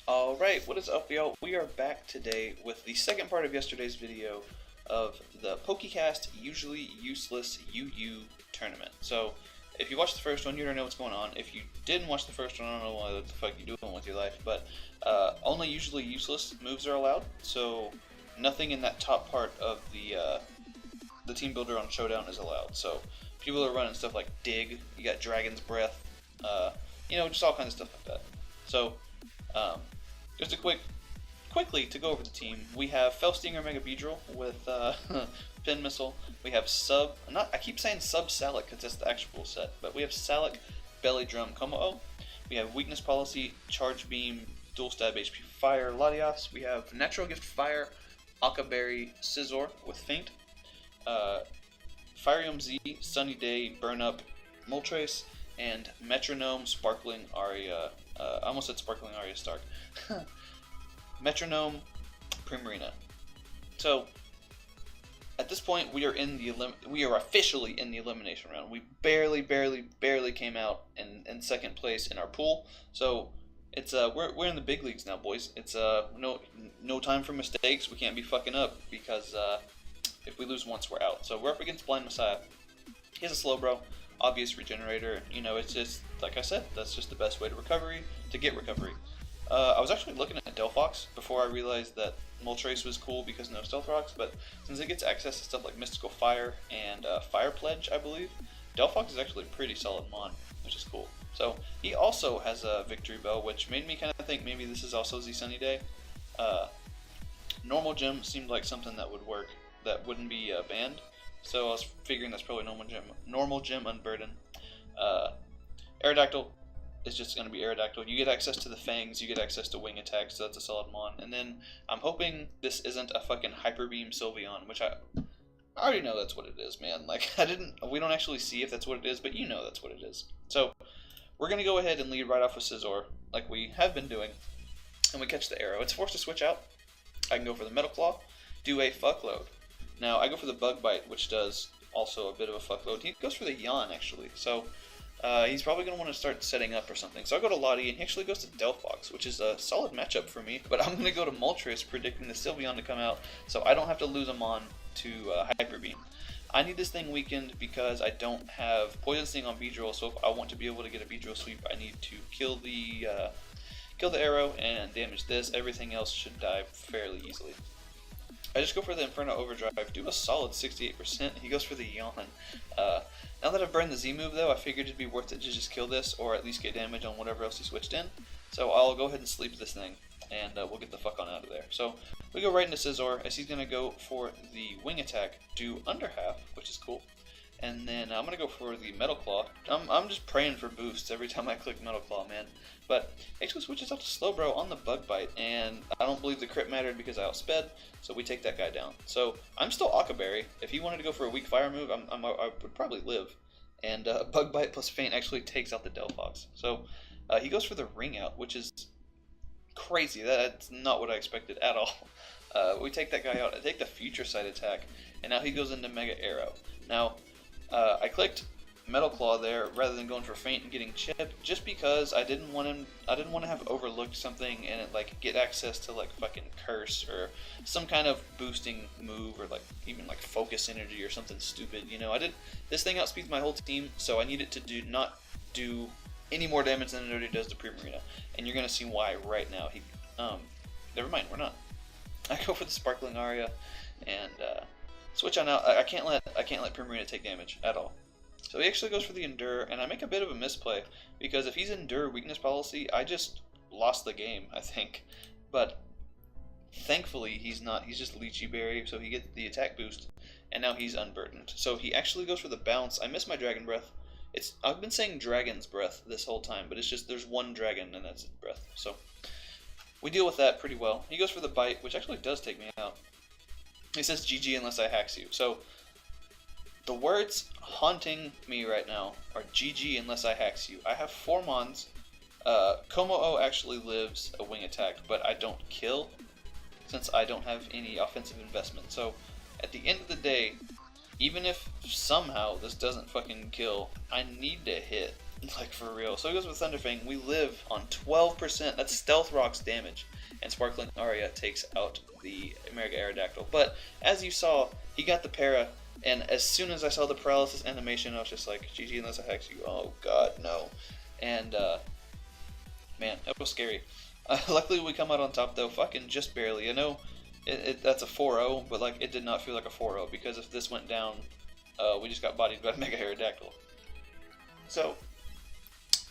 Alright, what is up, y'all? We are back today with the second part of yesterday's video of the PokeCast Usually Useless UU tournament. So, if you watched the first one, you already know what's going on. If you didn't watch the first one, I don't know what the fuck you're doing with your life, but only usually useless moves are allowed, so nothing in that top part of the team builder on Showdown is allowed. So, people are running stuff like Dig, you got Dragon's Breath, you know, just all kinds of stuff like that. So, just a quickly to go over the team, we have Felstinger Mega Beedrill with Pin Missile. We have I keep saying Sub Salic because that's the actual set, but we have Salic, Belly Drum, Como-O. We have Weakness Policy, Charge Beam, Dual Stab HP Fire, Latias. We have Natural Gift Fire, Akaberry, Scizor with Feint. Firium Z, Sunny Day, Burn Up, Moltres, and Metronome, Sparkling Aria. I almost said Sparkling Aria Stark. Metronome, Primarina. So, at this point, we are officially in the elimination round. We barely came out in second place in our pool. So, it's we're in the big leagues now, boys. It's no time for mistakes. We can't be fucking up because if we lose once, we're out. So we're up against Blind Messiah. He's a slow bro, obvious regenerator. You know, it's just like I said. That's just the best way to get recovery. I was actually looking at Delphox before I realized that Moltres was cool because no Stealth Rocks, but since it gets access to stuff like Mystical Fire and Fire Pledge, I believe, Delphox is actually a pretty solid mon, which is cool. So he also has a Victory Bell, which made me kind of think maybe this is also Z Sunny Day. Normal Gem seemed like something that would work, that wouldn't be banned, so I was figuring that's probably Normal Gem Unburden. Aerodactyl is just going to be Aerodactyl. You get access to the Fangs, you get access to Wing Attack, so that's a solid mon. And then I'm hoping this isn't a fucking Hyper Beam Sylveon, which I already know that's what it is, man. Like, we don't actually see if that's what it is, but you know that's what it is. So, we're going to go ahead and lead right off with Scizor, like we have been doing, and we catch the arrow. It's forced to switch out. I can go for the Metal Claw, do a fuckload. Now, I go for the Bug Bite, which does also a bit of a fuckload. He goes for the Yawn, actually, so he's probably going to want to start setting up or something. So I go to Lottie, and he actually goes to Delphox, which is a solid matchup for me. But I'm going to go to Moltres, predicting the Sylveon to come out, so I don't have to lose him on to Hyper Beam. I need this thing weakened because I don't have Poison Sting on Beedrill, so if I want to be able to get a Beedrill sweep, I need to kill the arrow and damage this. Everything else should die fairly easily. I just go for the Inferno Overdrive, do a solid 68%. He goes for the Yawn. Now that I've burned the Z move, though, I figured it'd be worth it to just kill this, or at least get damage on whatever else he switched in. So I'll go ahead and sleep this thing, and we'll get the fuck on out of there. So we go right into Scizor, as he's going to go for the Wing Attack, do under half, which is cool. And then I'm going to go for the Metal Claw. I'm just praying for boosts every time I click Metal Claw, man. But he actually switches out to Slowbro on the Bug Bite, and I don't believe the crit mattered because I outsped, so we take that guy down. So I'm still Akaberry. If he wanted to go for a weak fire move, I would probably live. And Bug Bite plus Feint actually takes out the Delphox. So he goes for the Ring Out, which is crazy. That's not what I expected at all. We take that guy out. I take the Future Sight attack, and now he goes into Mega Arrow. Now, I clicked Metal Claw there rather than going for Feint and getting chipped, just because I didn't want to have overlooked something and it like get access to like fucking Curse or some kind of boosting move, or like even like Focus Energy or something stupid. You know, this thing outspeeds my whole team, so I need it to not do any more damage than it already does to Primarina, and you're gonna see why right now. Never mind, we're not. I go for the Sparkling Aria and switch on out. I can't let Primarina take damage at all. So he actually goes for the Endure, and I make a bit of a misplay, because if he's Endure Weakness Policy, I just lost the game, I think. But thankfully he's not. He's just Lychee Berry, so he gets the attack boost, and now he's unburdened. So he actually goes for the Bounce. I miss my Dragon Breath. I've been saying Dragon's Breath this whole time, but it's just there's one dragon and that's its breath. So we deal with that pretty well. He goes for the Bite, which actually does take me out. He says GG unless I hacks you. So the words haunting me right now are GG unless I hacks you. I have 4 Mons. Como-O actually lives a Wing Attack, but I don't kill. since I don't have any offensive investment. So at the end of the day, even if somehow this doesn't fucking kill, I need to hit, like for real. So he goes with Thunderfang. We live on 12%. That's Stealth Rock's damage. And Sparkling Aria takes out the Mega Aerodactyl. But as you saw, he got the para, and as soon as I saw the paralysis animation, I was just like, GG unless I hex you. Oh god, no. And man, that was scary. Luckily we come out on top though, fucking just barely. I know that's a 4-0, but like it did not feel like a 4-0, because if this went down, we just got bodied by Mega Aerodactyl. So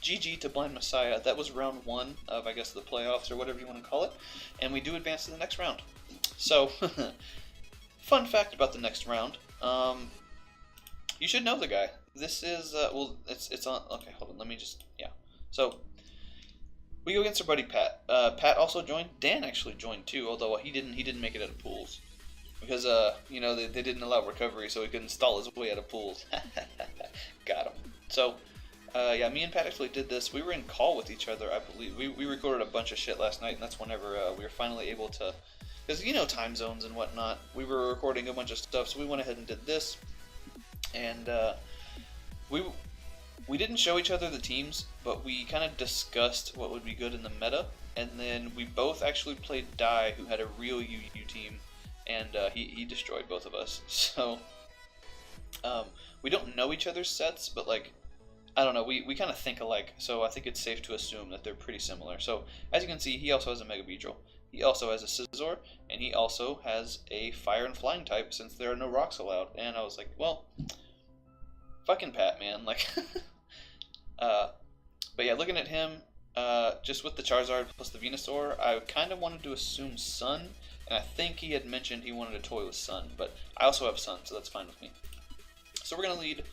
GG to Blind Messiah. That was round 1 of, I guess, the playoffs or whatever you want to call it, and we do advance to the next round. So fun fact about the next round, you should know the guy. This is well, it's on. Okay, hold on. Let me just So we go against our buddy Pat. Pat also joined. Dan actually joined too, although he didn't make it out of pools because you know they didn't allow recovery, so he couldn't stall his way out of pools. Got him. So yeah, me and Pat actually did this. We were in call with each other, I believe. We recorded a bunch of shit last night, and that's whenever we were finally able to, because you know time zones and whatnot. We were recording a bunch of stuff, so we went ahead and did this, and we didn't show each other the teams, but we kind of discussed what would be good in the meta, and then we both actually played Dai, who had a real UU team, and he destroyed both of us. So we don't know each other's sets, but like, I don't know, we kind of think alike, so I think it's safe to assume that they're pretty similar. So as you can see, he also has a Mega Beedrill, he also has a Scizor, and he also has a Fire and Flying type, since there are no rocks allowed. And I was like, well, fucking Pat, man, like. But yeah, looking at him, just with the Charizard plus the Venusaur, I kind of wanted to assume Sun, and I think he had mentioned he wanted to toy with Sun, but I also have Sun, so that's fine with me. So we're going to lead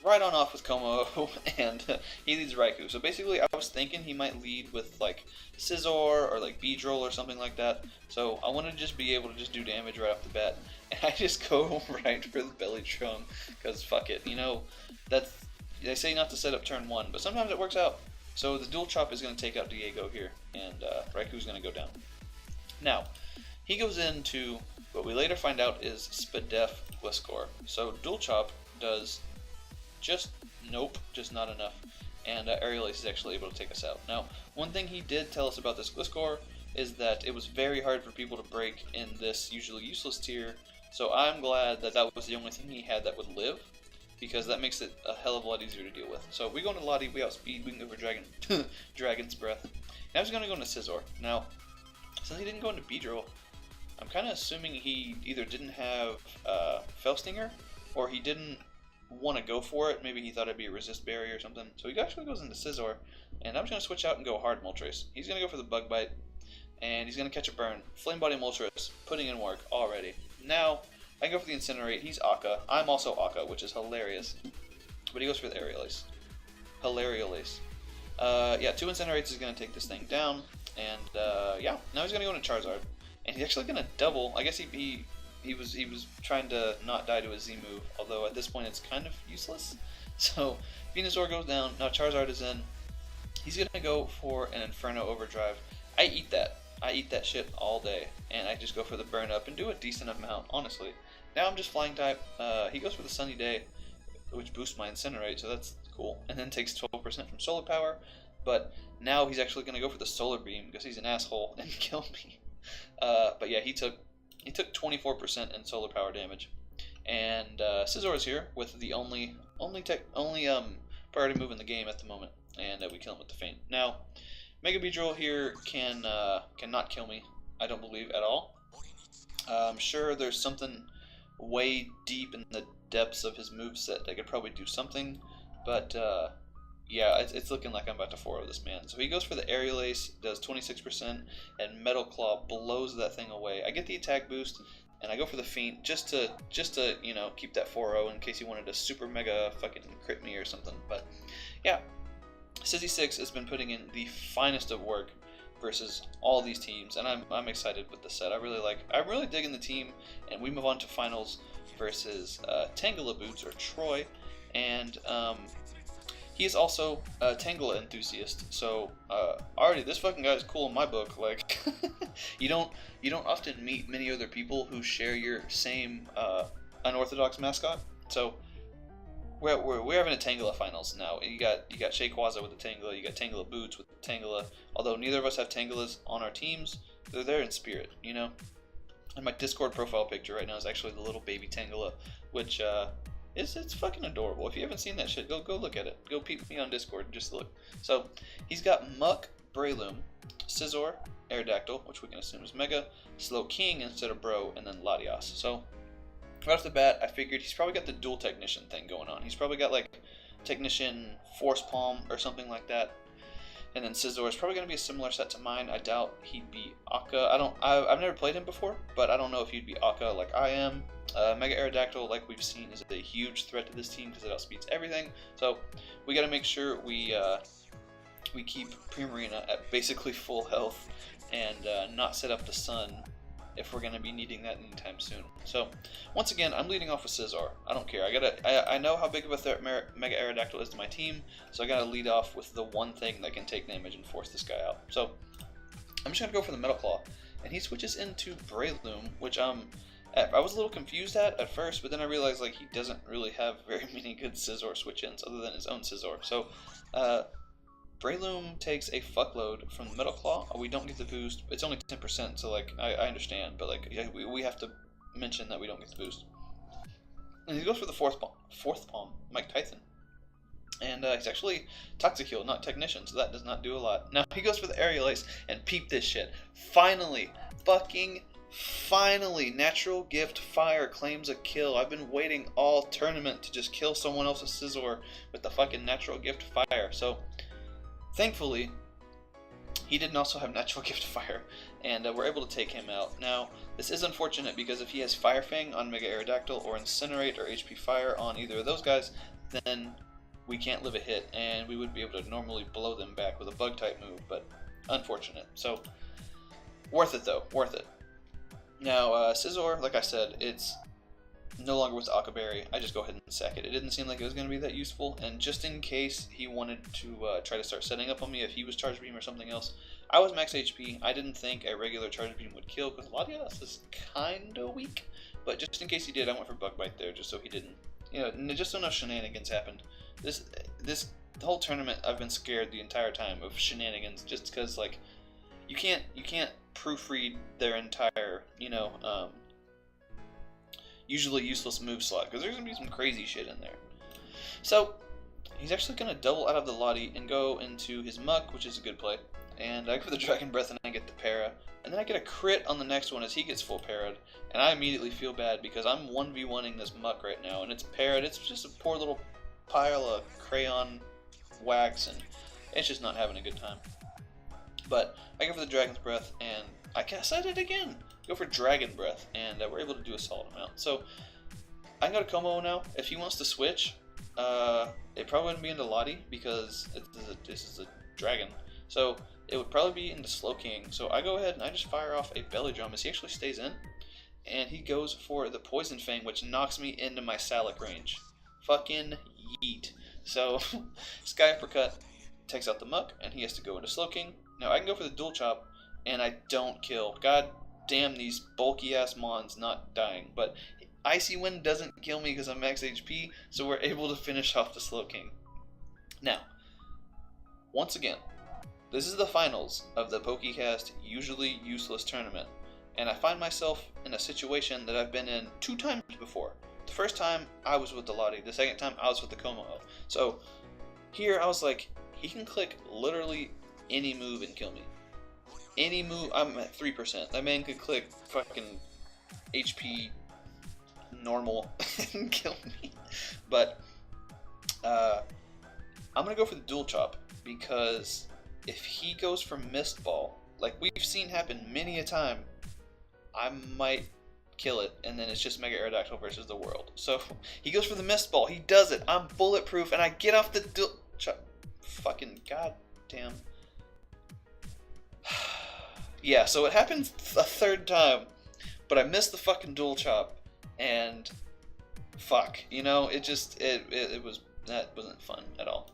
right on off with Como, and he leads Raikou. So basically, I was thinking he might lead with like Scizor or like Beedrill or something like that. So I wanted to just be able to just do damage right off the bat, and I just go right for the Belly Drum, because fuck it, you know, they say not to set up turn 1, but sometimes it works out. So the Dual Chop is going to take out Diego here, and Raikou's going to go down. Now, he goes into what we later find out is Spadef Gliscor. So Dual Chop does just not enough, and Aerial Ace is actually able to take us out. Now, one thing he did tell us about this Gliscor is that it was very hard for people to break in this usually useless tier, so I'm glad that that was the only thing he had that would live, because that makes it a hell of a lot easier to deal with. So we go into Lottie, we outspeed, we can go for Dragon's Breath. Now he's going to go into Scizor. Now, since he didn't go into Beedrill, I'm kind of assuming he either didn't have Felstinger, or he didn't want to go for it. Maybe he thought it'd be a resist berry or something. So he actually goes into Scizor, and I'm just going to switch out and go hard Moltres. He's going to go for the Bug Bite, and he's going to catch a burn. Flame Body Moltres, putting in work already. Now, I can go for the Incinerate. He's Akka. I'm also Akka, which is hilarious. But he goes for the Aerial Ace. Hilarial Ace. Yeah, 2 Incinerates is going to take this thing down, and yeah, now he's going to go into Charizard. And he's actually going to double. I guess he was trying to not die to a Z move, although at this point it's kind of useless. So Venusaur goes down. Now Charizard is in. He's gonna go for an Inferno Overdrive. I eat that shit all day, and I just go for the burn up and do a decent amount, honestly. Now I'm just Flying type. He goes for the Sunny Day, which boosts my Incinerate, so that's cool, and then takes 12% from Solar Power. But now he's actually gonna go for the Solar Beam because he's an asshole and kill me. But yeah, he took 24% in Solar Power damage, and Scizor is here with the only priority move in the game at the moment, and we kill him with the Feint. Now, Mega Beedrill here cannot kill me, I don't believe at all. I'm sure there's something way deep in the depths of his moveset that could probably do something, but yeah, it's looking like I'm about to 4-0 this man. So he goes for the Aerial Ace, does 26%, and Metal Claw blows that thing away. I get the attack boost, and I go for the Feint just to you know, keep that 4-0 in case he wanted to super mega fucking crit me or something. But yeah, Sizzy6 has been putting in the finest of work versus all these teams, and I'm excited with the set. I'm really digging the team, and we move on to finals versus Tangela Boots or Troy, and he is also a Tangela enthusiast. So already this fucking guy is cool in my book. Like you don't often meet many other people who share your same unorthodox mascot. So we're having a Tangela finals now. You got Shayquaza with the Tangela, you got Tangela Boots with the Tangela. Although neither of us have Tangelas on our teams, they're there in spirit, you know. And my Discord profile picture right now is actually the little baby Tangela, which it's fucking adorable. If you haven't seen that shit, go look at it. Go peep me on Discord and just look. So he's got Muck, Breloom, Scizor, Aerodactyl, which we can assume is Mega, Slowking instead of Bro, and then Latias. So right off the bat, I figured he's probably got the dual Technician thing going on. He's probably got like Technician Force Palm or something like that. And then Scizor is probably going to be a similar set to mine. I doubt he'd be Akka. I've never played him before, but I don't know if he'd be Akka like I am. Mega Aerodactyl, like we've seen, is a huge threat to this team because it outspeeds everything. So we got to make sure we keep Primarina at basically full health and not set up the Sun if we're going to be needing that anytime soon. So once again, I'm leading off with Scizor. I don't care. I know how big of a threat Mega Aerodactyl is to my team, so I got to lead off with the one thing that can take damage and force this guy out. So I'm just going to go for the Metal Claw, and he switches into Breloom, which I was a little confused at first, but then I realized like he doesn't really have very many good Scizor switch-ins other than his own Scizor. So Breloom takes a fuckload from the Metal Claw. We don't get the boost. It's only 10%, so like I understand, but like yeah, we have to mention that we don't get the boost. And he goes for the fourth palm, Mike Tyson. And he's actually Toxic Heal, not Technician, so that does not do a lot. Now he goes for the Aerial Ace, and peep this shit. Finally, Natural Gift Fire claims a kill. I've been waiting all tournament to just kill someone else's Scizor with the fucking Natural Gift Fire. So thankfully, he didn't also have Natural Gift Fire, and we're able to take him out. Now, this is unfortunate because if he has Fire Fang on Mega Aerodactyl or Incinerate or HP Fire on either of those guys, then we can't live a hit, and we would be able to normally blow them back with a Bug-type move, but unfortunate. So, worth it though, worth it. Now, Scizor, like I said, it's no longer with Akka Berry. I just go ahead and sack it. It didn't seem like it was going to be that useful, and just in case he wanted to try to start setting up on me if he was Charge Beam or something else, I was max HP. I didn't think a regular Charge Beam would kill because Latias is kind of weak, but just in case he did, I went for Bug Bite there just so he didn't, just so no shenanigans happened. The whole tournament I've been scared the entire time of shenanigans just because like you can't proofread their entire usually useless move slot because there's gonna be some crazy shit in there. So he's actually gonna double out of the Lottie and go into his Muck, which is a good play. And I go for the Dragon Breath and I get the Para, and then I get a crit on the next one as he gets full parried, and I immediately feel bad because I'm 1v1ing this Muck right now, and it's parried. It's just a poor little pile of crayon wax, and it's just not having a good time. But I go for the Dragon's Breath, and I said it again. Go for Dragon Breath, and we're able to do a solid amount. So I can go to Como now. If he wants to switch, it probably wouldn't be into Lottie because this is a dragon. So it would probably be into Slowking. So I go ahead and I just fire off a Belly Drum as he actually stays in, and he goes for the Poison Fang, which knocks me into my Salic range. Fucking yeet. So Sky Uppercut takes out the Muck, and he has to go into Slowking. Now I can go for the Dual Chop, and I don't kill. God damn these bulky ass mons not dying. But Icy Wind doesn't kill me because I'm max HP, so we're able to finish off the Slowking. Now, once again, this is the finals of the PokeCast Usually Useless Tournament, and I find myself in a situation that I've been in 2 times before. The first time I was with the Lottie, the second time I was with the Como. So here I was like, he can click literally any move and kill me. Any move, I'm at 3%. That man could click fucking HP normal and kill me. But I'm gonna go for the Dual Chop because if he goes for Mist Ball, like we've seen happen many a time, I might kill it, and then it's just Mega Aerodactyl versus the world. So he goes for the Mist Ball, he does it, I'm bulletproof, and I get off the Dual Chop. Fucking goddamn. Yeah, so it happened a 3rd time, but I missed the fucking Dual Chop, and fuck, it just, that wasn't fun at all.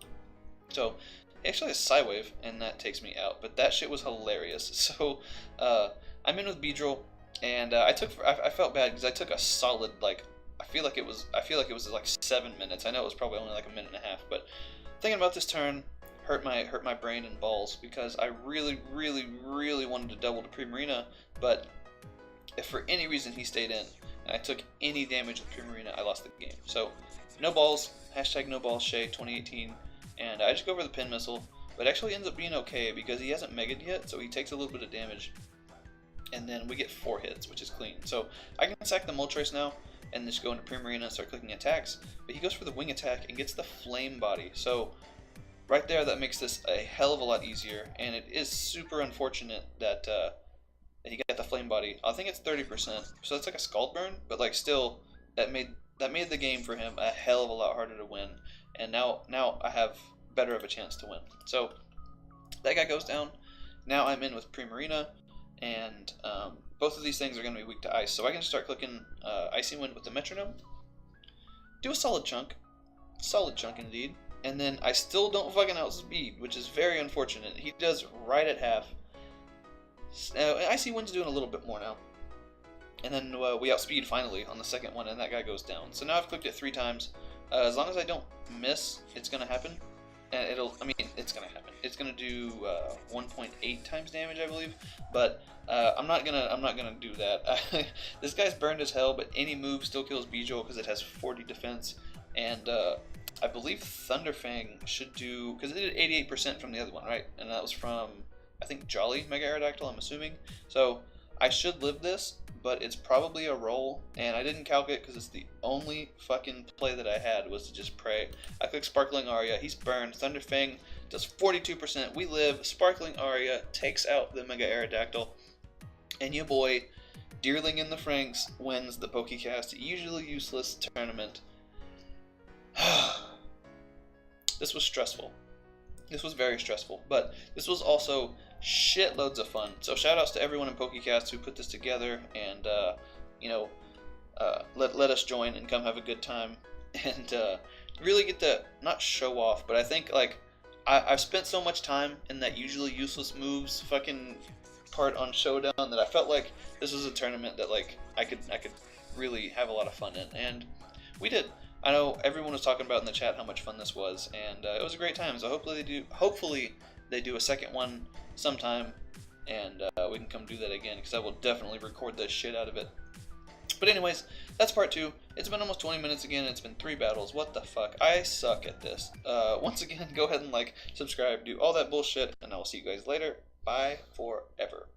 So he actually has Psywave, and that takes me out. But that shit was hilarious. So I'm in with Beedrill, and I felt bad because I took a solid like I feel like it was like 7 minutes. I know it was probably only like a minute and a half, but thinking about this turn hurt my brain and balls because I really wanted to double to Primarina, but if for any reason he stayed in and I took any damage with Primarina, I lost the game. So no balls, hashtag no balls Shay 2018, and I just go for the pin missile, but it actually ends up being okay because he hasn't megaed yet, so he takes a little bit of damage, and then we get 4 hits, which is clean. So I can sack the Moltres now and just go into Primarina and start clicking attacks, but he goes for the wing attack and gets the flame body. So right there, that makes this a hell of a lot easier, and it is super unfortunate that he got the flame body. I think it's 30%, so it's like a Scald Burn, but like still, that made the game for him a hell of a lot harder to win, and now I have better of a chance to win. So that guy goes down. Now I'm in with Primarina, and both of these things are going to be weak to ice, so I can start clicking Icy Wind with the Metronome, do a solid chunk indeed, and then I still don't fucking outspeed, which is very unfortunate. He does right at half. Icy Wind's doing a little bit more now, and then we outspeed finally on the second one, and that guy goes down. So now I've clicked it 3 times. As long as I don't miss, it's going to happen. And it's going to happen. It's going to do 1.8 times damage, I believe. But I'm not gonna do that. This guy's burned as hell, but any move still kills Beedrill because it has 40 defense. And I believe Thunderfang should do, because it did 88% from the other one, right? And that was from, I think, Jolly Mega Aerodactyl, I'm assuming. So I should live this, but it's probably a roll, and I didn't calc it because it's the only fucking play that I had was to just pray. I click Sparkling Aria, he's burned. Thunderfang does 42%. We live. Sparkling Aria takes out the Mega Aerodactyl, and your boy, Deerling in the Franks, wins the PokeCast Usually Useless tournament. This was stressful. This was very stressful, but this was also shitloads of fun. So shout outs to everyone in PokeCast who put this together, and let us join and come have a good time, and really get to not show off, but I think like I've spent so much time in that usually useless moves fucking part on Showdown that I felt like this was a tournament that like I could really have a lot of fun in, and we did. I know everyone was talking about in the chat how much fun this was, and it was a great time. So hopefully they do a second one sometime, and we can come do that again, because I will definitely record the shit out of it. But anyways, that's part 2. It's been almost 20 minutes again. It's been 3 battles. What the fuck? I suck at this. Once again, go ahead and like, subscribe, do all that bullshit, and I will see you guys later. Bye forever.